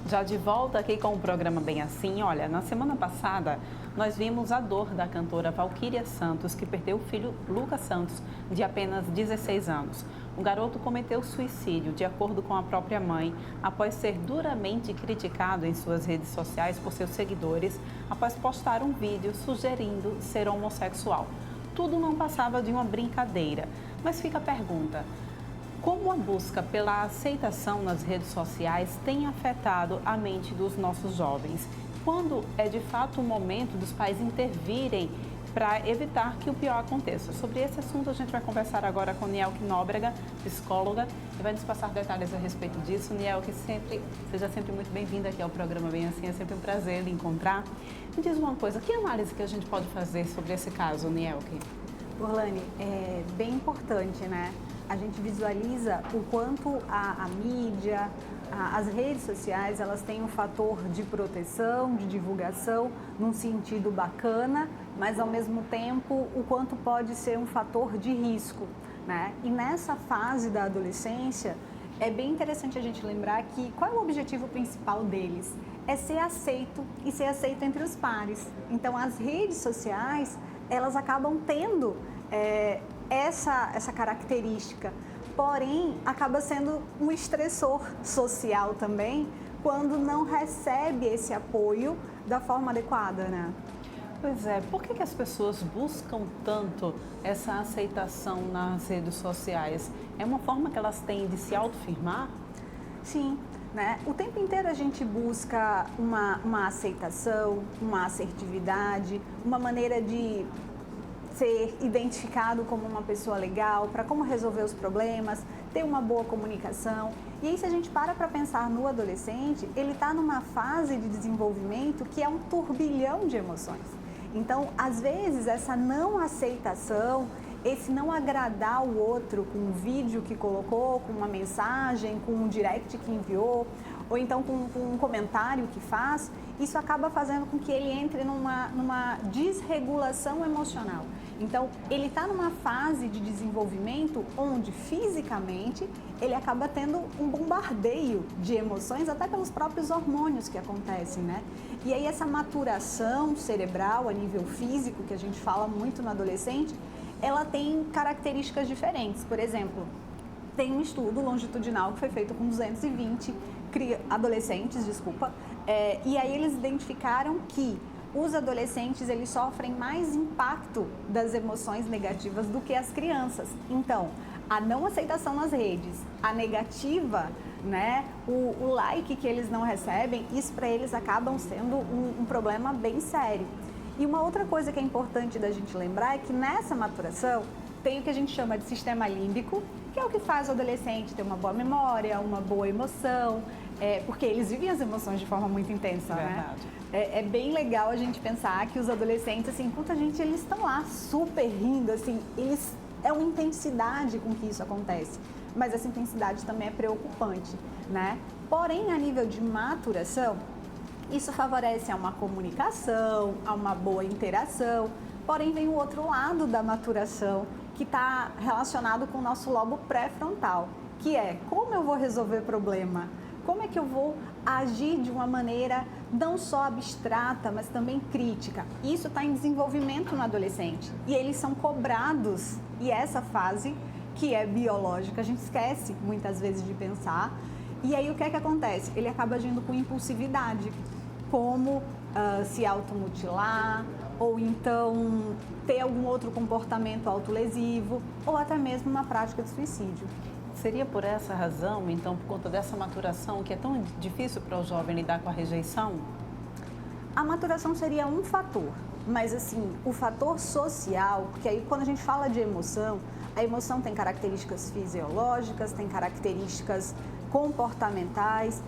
Já de volta aqui com o programa Bem Assim, olha, na semana passada nós vimos a dor da cantora Valquíria Santos, que perdeu o filho Lucas Santos, de apenas 16 anos. O garoto cometeu suicídio, de acordo com a própria mãe, após ser duramente criticado em suas redes sociais por seus seguidores, após postar um vídeo sugerindo ser homossexual. Tudo não passava de uma brincadeira, mas fica a pergunta: como a busca pela aceitação nas redes sociais tem afetado a mente dos nossos jovens? Quando é de fato o momento dos pais intervirem para evitar que o pior aconteça? Sobre esse assunto a gente vai conversar agora com Nielke Nóbrega, psicóloga, e vai nos passar detalhes a respeito disso. Nielke, seja sempre muito bem-vinda aqui ao programa Bem Assim, é sempre um prazer lhe encontrar. Me diz uma coisa, que análise que a gente pode fazer sobre esse caso, Nielke? Orlane, é bem importante, né? A gente visualiza o quanto a mídia, as redes sociais, elas têm um fator de proteção, de divulgação, num sentido bacana, mas ao mesmo tempo o quanto pode ser um fator de risco, né? E nessa fase da adolescência, é bem interessante a gente lembrar que qual é o objetivo principal deles? É ser aceito e ser aceito entre os pares. Então, as redes sociais, elas acabam tendo essa característica, porém acaba sendo um estressor social também quando não recebe esse apoio da forma adequada, né? Pois é, por que as pessoas buscam tanto essa aceitação nas redes sociais? É uma forma que elas têm de se autoafirmar? Sim, né? O tempo inteiro a gente busca uma aceitação, uma assertividade, uma maneira de ser identificado como uma pessoa legal, para como resolver os problemas, ter uma boa comunicação. E aí, se a gente para pensar no adolescente, ele está numa fase de desenvolvimento que é um turbilhão de emoções. Então, às vezes, essa não aceitação, esse não agradar o outro com um vídeo que colocou, com uma mensagem, com um direct que enviou, ou então com um comentário que faz, isso acaba fazendo com que ele entre numa desregulação emocional. Então, ele está numa fase de desenvolvimento onde, fisicamente, ele acaba tendo um bombardeio de emoções, até pelos próprios hormônios que acontecem, né? E aí, essa maturação cerebral a nível físico, que a gente fala muito no adolescente, ela tem características diferentes. Por exemplo, tem um estudo longitudinal que foi feito com 220 adolescentes, e aí eles identificaram que os adolescentes, eles sofrem mais impacto das emoções negativas do que as crianças. Então, a não aceitação nas redes, a negativa, né, o like que eles não recebem, isso para eles acabam sendo um problema bem sério. E uma outra coisa que é importante da gente lembrar é que nessa maturação tem o que a gente chama de sistema límbico, que é o que faz o adolescente ter uma boa memória, uma boa emoção, porque eles vivem as emoções de forma muito intensa, né? É bem legal a gente pensar que os adolescentes, assim, eles estão lá super rindo, assim, é uma intensidade com que isso acontece, mas essa intensidade também é preocupante, né? Porém, a nível de maturação, isso favorece a uma comunicação, a uma boa interação, porém vem o outro lado da maturação, que está relacionado com o nosso lobo pré-frontal, que é como eu vou resolver problema, como é que eu vou agir de uma maneira não só abstrata, mas também crítica. Isso está em desenvolvimento no adolescente e eles são cobrados, e essa fase que é biológica, a gente esquece muitas vezes de pensar, e aí o que é que acontece? Ele acaba agindo com impulsividade, como se automutilar, ou então ter algum outro comportamento autolesivo, ou até mesmo uma prática de suicídio. Seria por essa razão, então, por conta dessa maturação, que é tão difícil para o jovem lidar com a rejeição? A maturação seria um fator, mas assim, o fator social, porque aí quando a gente fala de emoção, a emoção tem características fisiológicas, tem características comportamentais,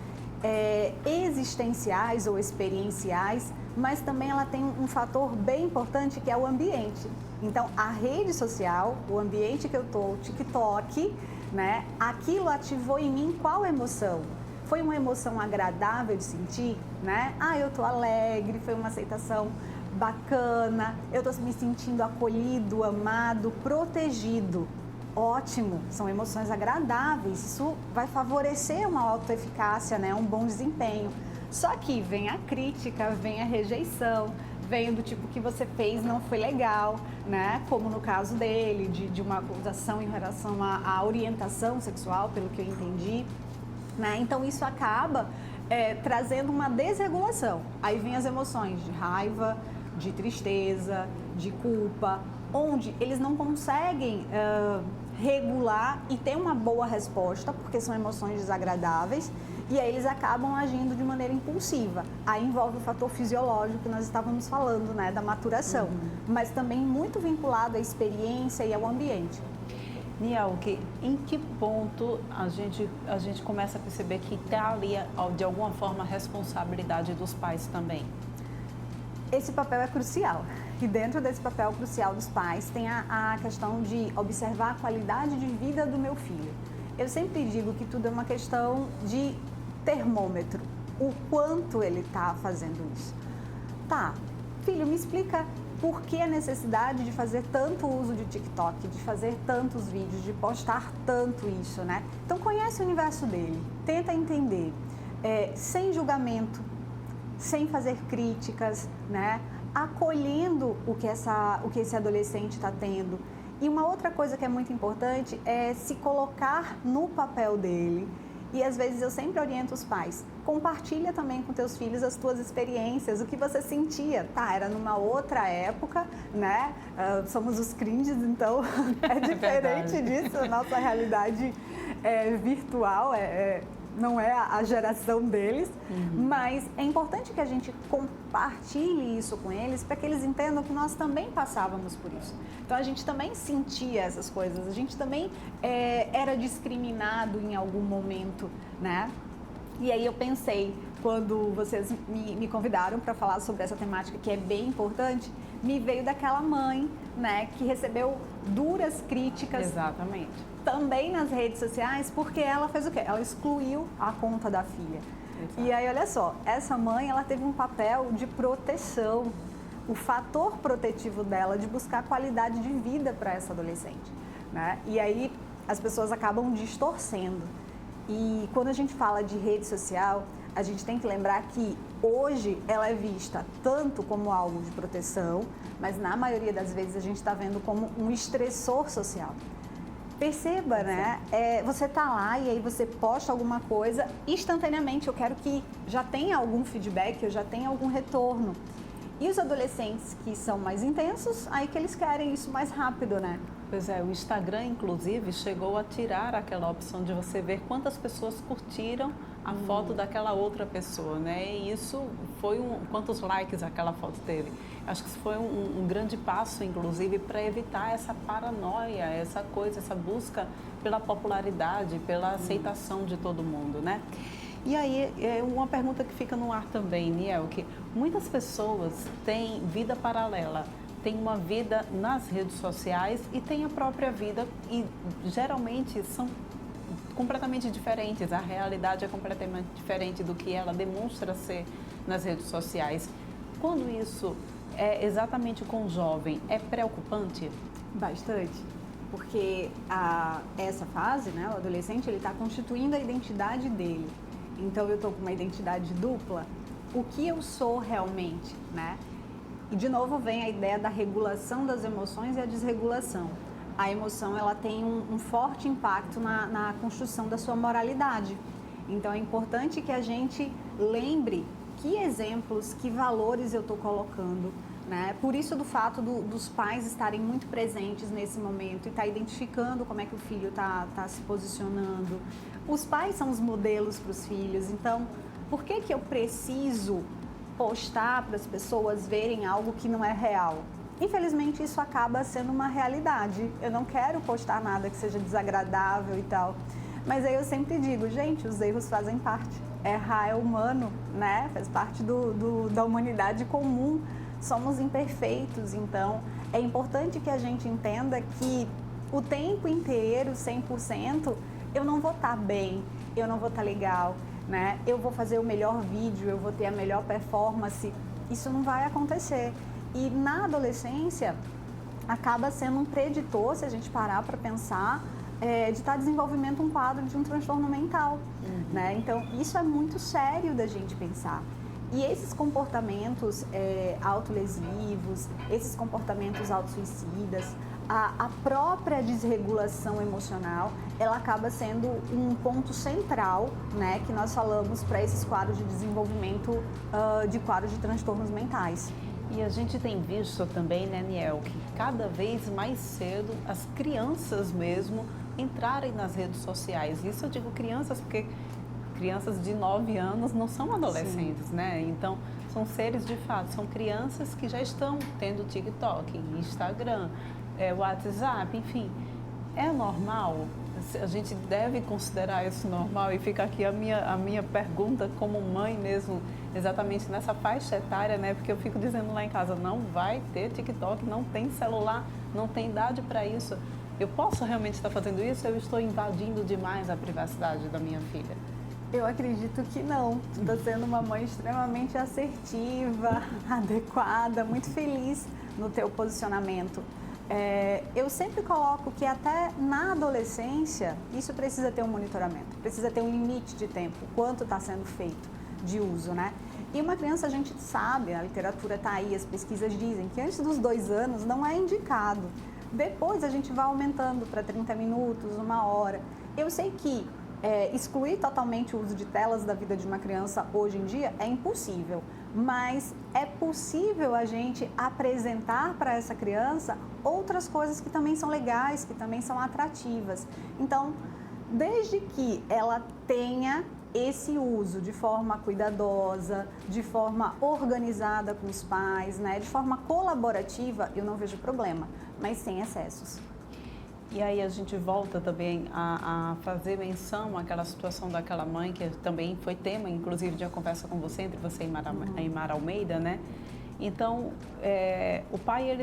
existenciais ou experienciais, mas também ela tem um fator bem importante que é o ambiente. Então, a rede social, o ambiente que eu estou, o TikTok, né, aquilo ativou em mim qual emoção? Foi uma emoção agradável de sentir, né? Eu tô alegre, foi uma aceitação bacana, eu tô me sentindo acolhido, amado, protegido. Ótimo, são emoções agradáveis, isso vai favorecer uma autoeficácia, né? Um bom desempenho. Só que vem a crítica, vem a rejeição, vem do tipo que você fez não foi legal, né? Como no caso dele, de uma acusação em relação à orientação sexual, pelo que eu entendi, né? Então isso acaba trazendo uma desregulação. Aí vem as emoções de raiva, de tristeza, de culpa, onde eles não conseguem regular e ter uma boa resposta, porque são emoções desagradáveis, e aí eles acabam agindo de maneira impulsiva. Aí envolve o fator fisiológico que nós estávamos falando, né, da maturação, mas também muito vinculado à experiência e ao ambiente. Nielke, em que ponto a gente começa a perceber que está ali, de alguma forma, a responsabilidade dos pais também? Esse papel é crucial. E dentro desse papel crucial dos pais tem a questão de observar a qualidade de vida do meu filho. Eu sempre digo que tudo é uma questão de termômetro, o quanto ele está fazendo isso. Tá, filho, me explica por que a necessidade de fazer tanto uso de TikTok, de fazer tantos vídeos, de postar tanto isso, né? Então conhece o universo dele, tenta entender, sem julgamento, sem fazer críticas, né? Acolhendo o que esse adolescente está tendo. E uma outra coisa que é muito importante é se colocar no papel dele. E às vezes eu sempre oriento os pais, compartilha também com teus filhos as tuas experiências, o que você sentia. Tá, era numa outra época, né? Somos os cringes, então é diferente disso, a nossa realidade virtual, não é a geração deles, mas é importante que a gente compartilhe isso com eles para que eles entendam que nós também passávamos por isso. Então a gente também sentia essas coisas, a gente também era discriminado em algum momento, né? E aí eu pensei, quando vocês me convidaram para falar sobre essa temática que é bem importante, me veio daquela mãe, né, que recebeu duras críticas. Exatamente. Também nas redes sociais, porque ela fez o quê? Ela excluiu a conta da filha. Exato. E aí, olha só, essa mãe, ela teve um papel de proteção, o fator protetivo dela de buscar qualidade de vida para essa adolescente, né? E aí, as pessoas acabam distorcendo. E quando a gente fala de rede social, a gente tem que lembrar que hoje ela é vista tanto como algo de proteção, mas na maioria das vezes a gente está vendo como um estressor social. Perceba, né? Você tá lá e aí você posta alguma coisa, instantaneamente eu quero que já tenha algum feedback, eu já tenha algum retorno. E os adolescentes que são mais intensos, aí que eles querem isso mais rápido, né? Pois é, o Instagram, inclusive, chegou a tirar aquela opção de você ver quantas pessoas curtiram a foto daquela outra pessoa, né? E isso foi quantos likes aquela foto teve. Acho que isso foi um grande passo, inclusive, para evitar essa paranoia, essa coisa, essa busca pela popularidade, pela aceitação de todo mundo, né? E aí, uma pergunta que fica no ar também, Nielke, muitas pessoas têm vida paralela, têm uma vida nas redes sociais e têm a própria vida e geralmente são completamente diferentes, a realidade é completamente diferente do que ela demonstra ser nas redes sociais. Quando isso é exatamente com o jovem, é preocupante? Bastante, porque essa fase, né, o adolescente, ele está constituindo a identidade dele. Então, eu estou com uma identidade dupla, o que eu sou realmente, né? E, de novo, vem a ideia da regulação das emoções e a desregulação. A emoção, ela tem um forte impacto na construção da sua moralidade. Então, é importante que a gente lembre que exemplos, que valores eu estou colocando, né? Por isso do fato dos pais estarem muito presentes nesse momento e estar identificando como é que o filho está se posicionando. Os pais são os modelos para os filhos, então por que eu preciso postar para as pessoas verem algo que não é real? Infelizmente isso acaba sendo uma realidade. Eu não quero postar nada que seja desagradável e tal. Mas aí eu sempre digo, gente, os erros fazem parte. Errar é humano, né? Faz parte da humanidade comum. Somos imperfeitos, então é importante que a gente entenda que o tempo inteiro, 100%, eu não vou estar bem, eu não vou estar legal, né? Eu vou fazer o melhor vídeo, eu vou ter a melhor performance. Isso não vai acontecer. E na adolescência, acaba sendo um preditor, se a gente parar para pensar, de estar desenvolvendo um quadro de um transtorno mental, né? Então, isso é muito sério da gente pensar. E esses comportamentos autolesivos, esses comportamentos autossuicidas, a própria desregulação emocional, ela acaba sendo um ponto central, né, que nós falamos para esses quadros de desenvolvimento de quadros de transtornos mentais. E a gente tem visto também, né, Niel, que cada vez mais cedo as crianças mesmo entrarem nas redes sociais. Isso eu digo crianças porque crianças de 9 anos não são adolescentes, Sim. né? Então, são seres de fato, são crianças que já estão tendo TikTok, Instagram, WhatsApp, enfim. É normal? A gente deve considerar isso normal? E fica aqui a minha pergunta como mãe mesmo, exatamente nessa faixa etária, né? Porque eu fico dizendo lá em casa, não vai ter TikTok, não tem celular, não tem idade para isso. Eu posso realmente estar fazendo isso? Eu estou invadindo demais a privacidade da minha filha? Eu acredito que não. Tu está sendo uma mãe extremamente assertiva, adequada, muito feliz no teu posicionamento. Eu sempre coloco que até na adolescência isso precisa ter um monitoramento, precisa ter um limite de tempo, quanto está sendo feito de uso, né? E uma criança, a gente sabe, a literatura está aí, as pesquisas dizem que antes dos 2 anos não é indicado. Depois a gente vai aumentando para 30 minutos, 1 hora. Eu sei que excluir totalmente o uso de telas da vida de uma criança hoje em dia é impossível, mas é possível a gente apresentar para essa criança outras coisas que também são legais, que também são atrativas. Então, desde que ela tenha esse uso de forma cuidadosa, de forma organizada com os pais, né, de forma colaborativa, eu não vejo problema, mas sem excessos. E aí a gente volta também a fazer menção àquela situação daquela mãe, que também foi tema, inclusive, de uma conversa com você, entre você e Mara Almeida, né? Então, o pai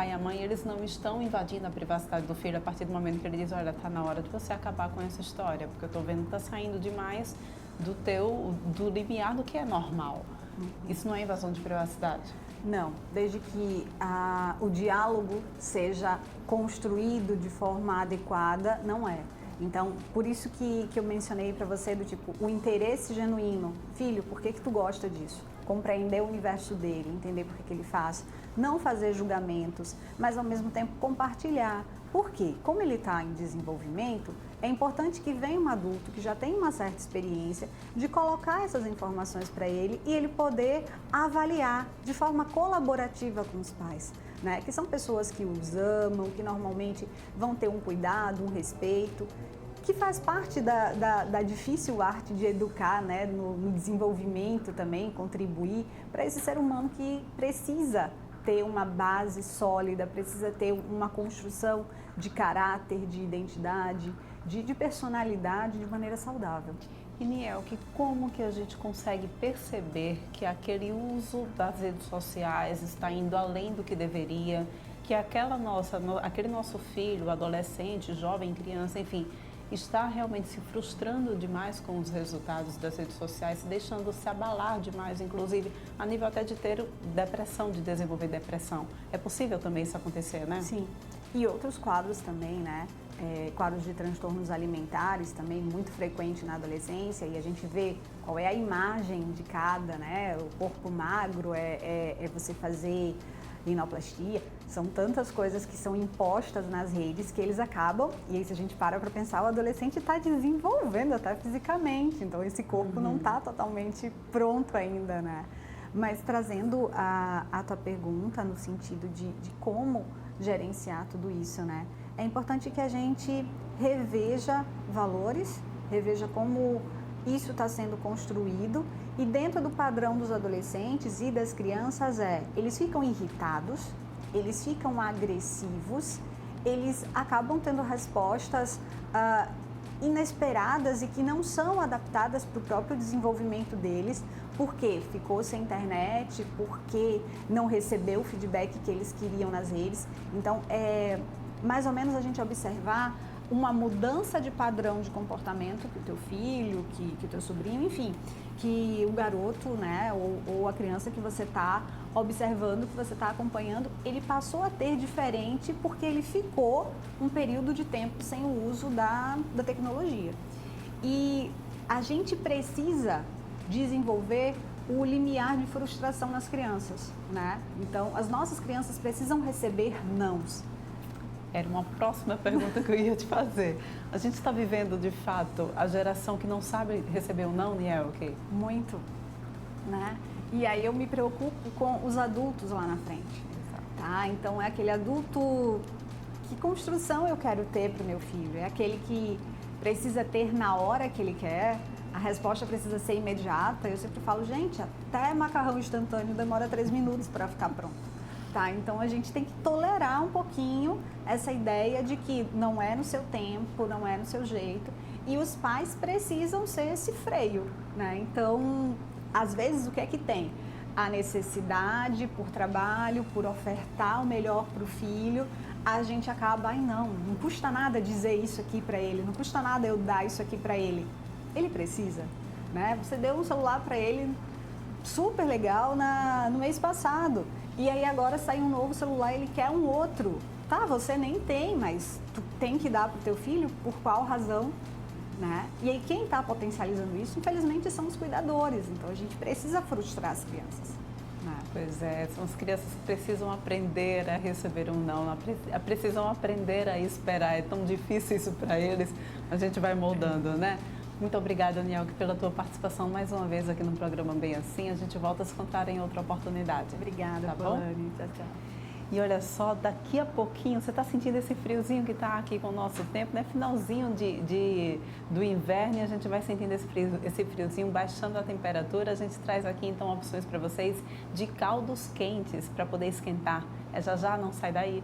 e a mãe, eles não estão invadindo a privacidade do filho a partir do momento que ele diz, olha, está na hora de você acabar com essa história, porque eu estou vendo que está saindo demais do limiar do que é normal. Isso não é invasão de privacidade? Não, desde que o diálogo seja construído de forma adequada, não é. Então, por isso que eu mencionei para você do tipo, o interesse genuíno. Filho, por que tu gosta disso? Compreender o universo dele, entender por que ele faz. Não fazer julgamentos, mas ao mesmo tempo compartilhar. Por quê? Como ele está em desenvolvimento, é importante que venha um adulto que já tem uma certa experiência de colocar essas informações para ele e ele poder avaliar de forma colaborativa com os pais, né? Que são pessoas que os amam, que normalmente vão ter um cuidado, um respeito, que faz parte da difícil arte de educar, né? No desenvolvimento também, contribuir para esse ser humano que precisa ter uma base sólida, precisa ter uma construção de caráter, de identidade, de personalidade de maneira saudável. E Niel, como que a gente consegue perceber que aquele uso das redes sociais está indo além do que deveria, que aquele nosso filho, adolescente, jovem, criança, enfim, está realmente se frustrando demais com os resultados das redes sociais, deixando-se abalar demais, inclusive a nível até de ter depressão, de desenvolver depressão. É possível também isso acontecer, né? Sim. E outros quadros também, né? Quadros de transtornos alimentares também muito frequente na adolescência, e a gente vê qual é a imagem de cada, né? O corpo magro é você fazer rinoplastia, são tantas coisas que são impostas nas redes que eles acabam, e aí se a gente para pensar, o adolescente está desenvolvendo até fisicamente, então esse corpo não está totalmente pronto ainda, né? Mas trazendo a tua pergunta no sentido de como gerenciar tudo isso, né? É importante que a gente reveja valores, reveja como isso está sendo construído, e dentro do padrão dos adolescentes e das crianças eles ficam irritados, eles ficam agressivos, eles acabam tendo respostas inesperadas e que não são adaptadas para o próprio desenvolvimento deles, porque ficou sem internet, porque não recebeu o feedback que eles queriam nas redes. Então, mais ou menos a gente observar uma mudança de padrão de comportamento que o teu filho, que o teu sobrinho, enfim, que o garoto, né, ou a criança que você está observando, que você está acompanhando, ele passou a ter diferente porque ele ficou um período de tempo sem o uso da tecnologia. E a gente precisa desenvolver o limiar de frustração nas crianças, né? Então, as nossas crianças precisam receber nãos. Era uma próxima pergunta que eu ia te fazer. A gente está vivendo, de fato, a geração que não sabe receber um não, Nielke? Muito, né? E aí eu me preocupo com os adultos lá na frente, tá? Então, é aquele adulto, que construção eu quero ter para o meu filho? É aquele que precisa ter na hora que ele quer, a resposta precisa ser imediata. Eu sempre falo, gente, até macarrão instantâneo demora 3 minutos para ficar pronto. Tá, então a gente tem que tolerar um pouquinho essa ideia de que não é no seu tempo, não é no seu jeito, e os pais precisam ser esse freio, né? Então, às vezes, o que é que tem? A necessidade por trabalho, por ofertar o melhor para o filho, a gente acaba, ai não custa nada dizer isso aqui para ele, não custa nada eu dar isso aqui para ele. Ele precisa, né? Você deu um celular para ele super legal no mês passado. E aí agora sai um novo celular, ele quer um outro. Tá, você nem tem, mas tu tem que dar para o teu filho, por qual razão, né? E aí quem está potencializando isso, infelizmente, são os cuidadores. Então a gente precisa frustrar as crianças. Pois é, são as crianças que precisam aprender a receber um não, precisam aprender a esperar. É tão difícil isso para eles, a gente vai moldando, né? Muito obrigada, Nielke, pela tua participação mais uma vez aqui no programa Bem Assim. A gente volta a se encontrar em outra oportunidade. Obrigada, tá bom? Tchau, tchau. E olha só, daqui a pouquinho, você está sentindo esse friozinho que está aqui com o nosso tempo, né? Finalzinho do inverno, e a gente vai sentindo esse friozinho, baixando a temperatura. A gente traz aqui, então, opções para vocês de caldos quentes para poder esquentar. É já já, não sai daí.